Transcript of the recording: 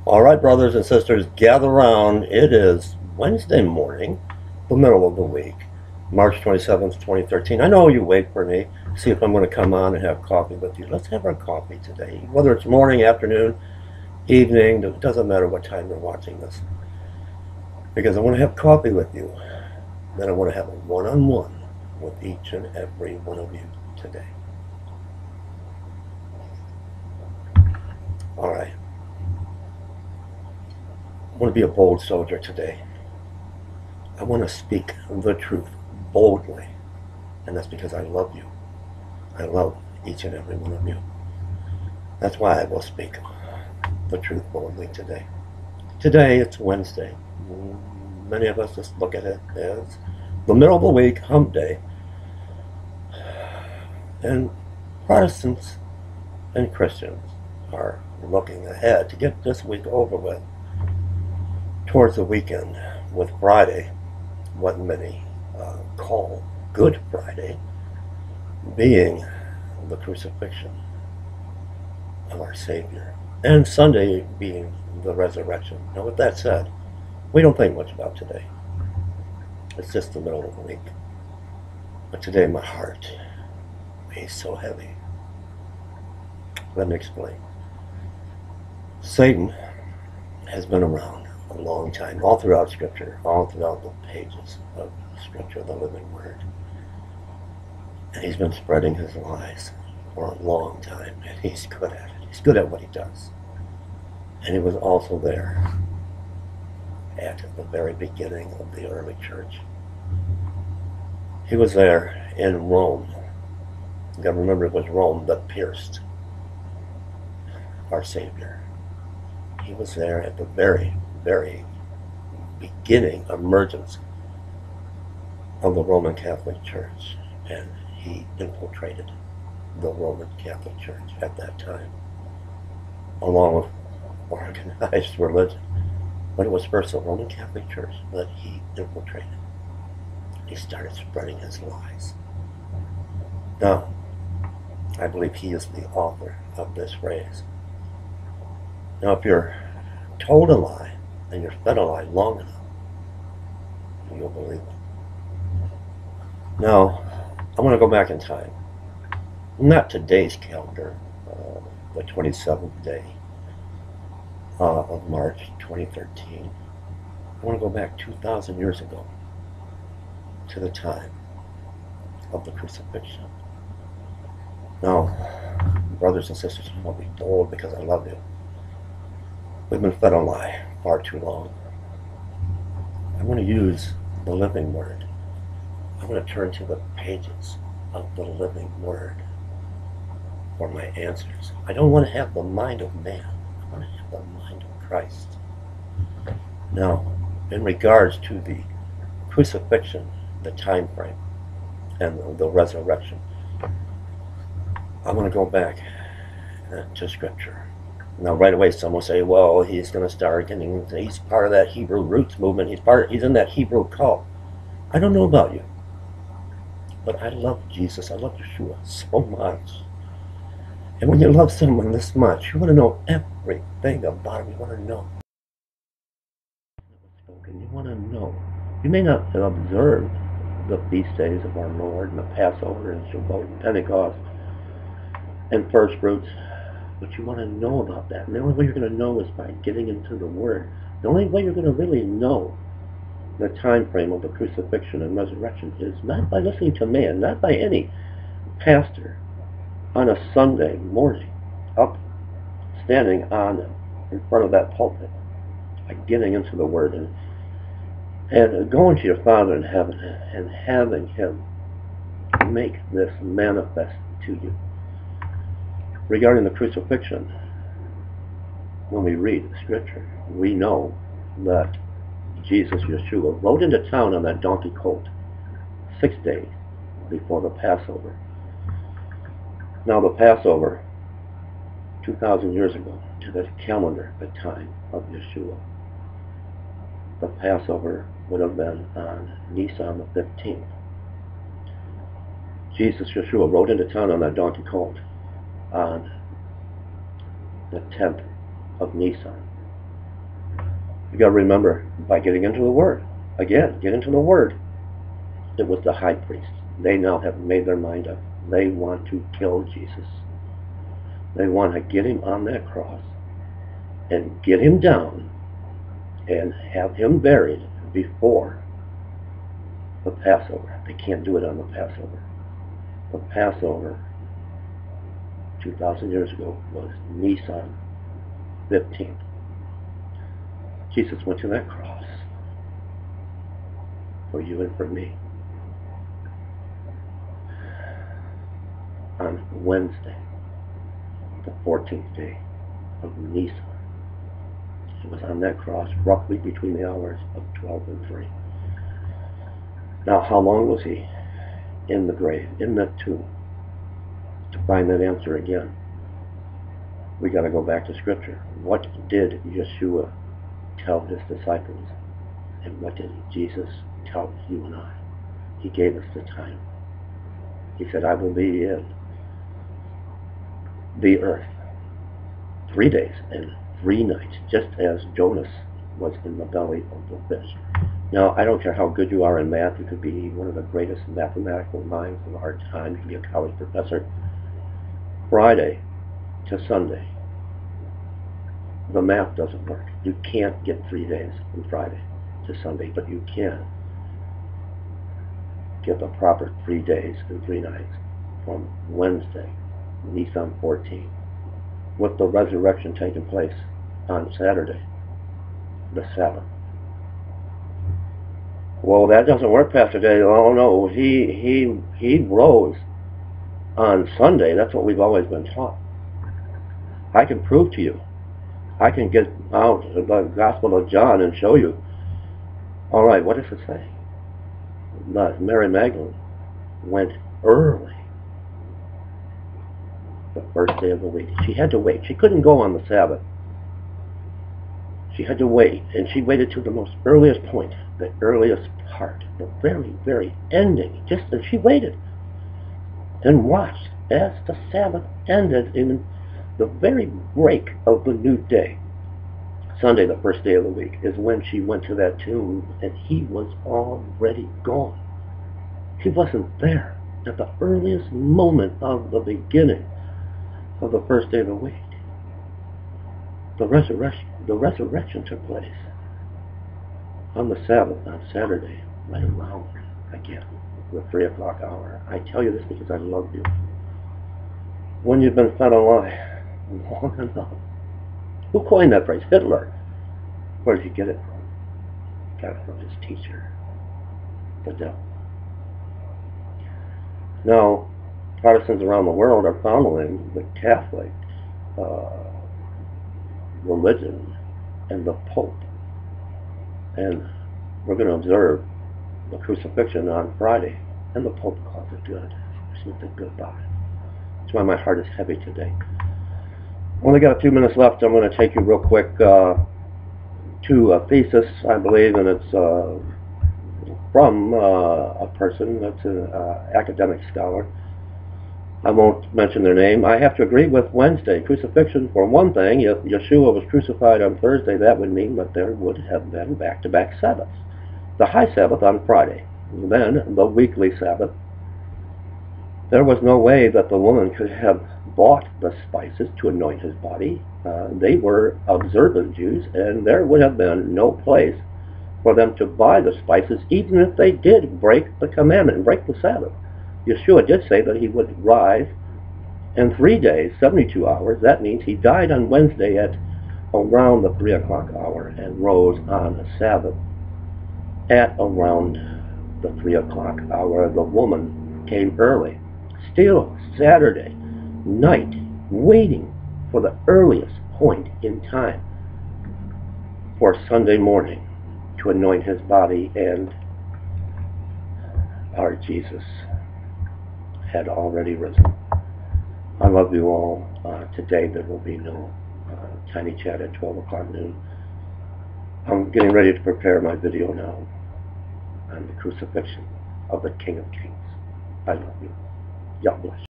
All right, brothers and sisters, gather round. It is Wednesday morning, the middle of the week, March 27th, 2013. I know you wait for me, see if I'm going to come on and have coffee with you. Let's have our coffee today. Whether it's morning, afternoon, evening, it doesn't matter what time you're watching this. Because I want to have coffee with you. Then I want to have a one-on-one with each and every one of you today. All right. I want to be a bold soldier today. I want to speak the truth boldly. And that's because I love you. I love each and every one of you. That's why I will speak the truth boldly today. Today, it's Wednesday. Many of us just look at it as the middle of the week, hump day. And Protestants and Christians are looking ahead to get this week over with towards the weekend with Friday, what many call Good Friday, being the crucifixion of our Savior, and Sunday being the resurrection. Now, with that said, we don't think much about today. It's just the middle of the week. But today, my heart is so heavy. Let me explain. Satan has been around a long time, all throughout Scripture, all throughout the pages of Scripture, the living Word. And he's been spreading his lies for a long time, and he's good at it. He's good at what he does. And he was also there at the very beginning of the early church. He was there in Rome. You gotta remember, it was Rome that pierced our Savior. He was there at the very, very beginning emergence of the Roman Catholic Church, and he infiltrated the Roman Catholic Church at that time, along with organized religion. But it was first the Roman Catholic Church that he infiltrated. He started spreading his lies. Now, I believe he is the author of this phrase. Now, if you're told a lie and you're fed a lie long enough, you'll believe it. Now, I want to go back in time. Not today's calendar, the 27th day of March 2013. I want to go back 2,000 years ago to the time of the crucifixion. Now, brothers and sisters, I want to be bold because I love you. We've been fed a lie far too long. I want to use the living Word. I want to turn to the pages of the living Word for my answers. I don't want to have the mind of man. I want to have the mind of Christ. Now, in regards to the crucifixion, the time frame, and the resurrection, I want to go back to Scripture. Now, right away, some will say, well, he's going to start getting, he's part of that Hebrew roots movement. He's in that Hebrew cult. I don't know about you, but I love Jesus. I love Yeshua so much. And when you love someone this much, you want to know everything about him. You want to know. You want to know. You may not observe the feast days of our Lord and the Passover and Shavuot and Pentecost and first fruits, but you want to know about that. And the only way you're going to know is by getting into the Word. The only way you're going to really know the time frame of the crucifixion and resurrection is not by listening to man, not by any pastor on a Sunday morning up standing in front of that pulpit, by getting into the Word and going to your Father in heaven and having him make this manifest to you. Regarding the crucifixion, when we read Scripture, we know that Jesus, Yeshua, rode into town on that donkey colt 6 days before the Passover. Now, the Passover, 2,000 years ago, to the calendar, the time of Yeshua, the Passover would have been on Nisan the 15th. Jesus, Yeshua, rode into town on that donkey colt on the 10th of Nisan. You got to remember, by getting into the Word, again, get into the Word. It was the high priest. They now have made their mind up. They want to kill Jesus. They want to get him on that cross and get him down and have him buried before the Passover. They can't do it on the Passover. The Passover 2,000 years ago was Nisan 15th. Jesus went to that cross for you and for me on Wednesday, the 14th day of Nisan. He was on that cross roughly between the hours of 12 and 3. Now, how long was he in the grave, in that tomb? To find that answer again, we got to go back to Scripture. What did Yeshua tell his disciples? And what did Jesus tell you and I? He gave us the time. He said, I will be in the earth 3 days and 3 nights, just as Jonas was in the belly of the fish. Now, I don't care how good you are in math. You could be one of the greatest mathematical minds of our time. You could be a college professor. Friday to Sunday, the math doesn't work. You can't get 3 days from Friday to Sunday, but you can get the proper 3 days and 3 nights from Wednesday, Nisan 14, with the resurrection taking place on Saturday, the Sabbath. Well, that doesn't work, Pastor Dave. Oh no, he rose on Sunday. That's what we've always been taught. I can prove to you. I can get out the Gospel of John and show you. All right, what does it say? Mary Magdalene went early the first day of the week. She had to wait. She couldn't go on the Sabbath. She had to wait, and she waited to the most earliest point, the earliest part, the very, very ending. Just as she waited and watched as the Sabbath ended in the very break of the new day. Sunday, the first day of the week, is when she went to that tomb, and he was already gone. He wasn't there at the earliest moment of the beginning of the first day of the week. The resurrection took place on the Sabbath, on Saturday, right around, again, the 3 o'clock hour. I tell you this because I love you. When you've been fed a lie long enough. Who coined that phrase? Hitler. Where did he get it from? Got it from his teacher, the devil. Now, Protestants around the world are following the Catholic religion and the Pope. And we're going to observe the crucifixion on Friday. And the Pope calls it good. There's nothing good about it. That's why my heart is heavy today. Only got a few minutes left. I'm going to take you real quick to a thesis, I believe, and it's from a person that's an academic scholar. I won't mention their name. I have to agree with Wednesday. Crucifixion, for one thing. If Yeshua was crucified on Thursday, that would mean that there would have been back-to-back Sabbaths. The high Sabbath on Friday, then the weekly Sabbath. There was no way that the woman could have bought the spices to anoint his body. They were observant Jews, and there would have been no place for them to buy the spices, even if they did break the commandment and break the Sabbath. Yeshua did say that he would rise in 3 days, 72 hours. That means he died on Wednesday at around the 3 o'clock hour and rose on the Sabbath at around the 3 o'clock hour. The woman came early, still Saturday night, waiting for the earliest point in time for Sunday morning to anoint his body, and our Jesus had already risen. I love you all. Today there will be no tiny chat at 12 o'clock noon. I'm getting ready to prepare my video now on the crucifixion of the King of Kings. I love you. God bless you.